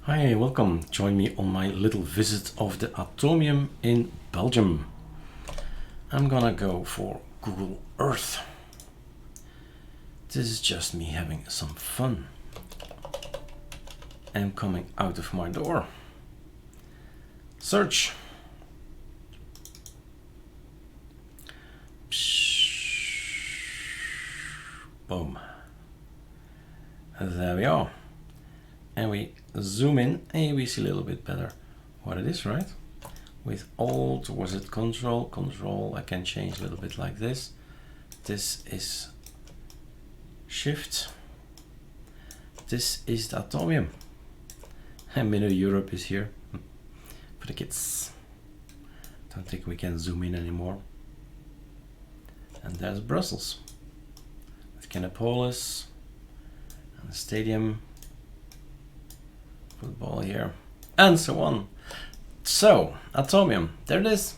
Hi, welcome. Join me on my little visit of the Atomium in Belgium. I'm gonna go for Google Earth. This is just me having some fun. I'm coming out of my door. Search. Boom. There we are. And we zoom in and we see a little bit better what it is, right? With Alt, was it Control, I can change a little bit like this. This is Shift. This is the Atomium. And Mino Europe is here for the kids. Don't think we can zoom in anymore. And there's Brussels with Canopolis and the stadium. Football here, and so on. So, Atomium, there it is.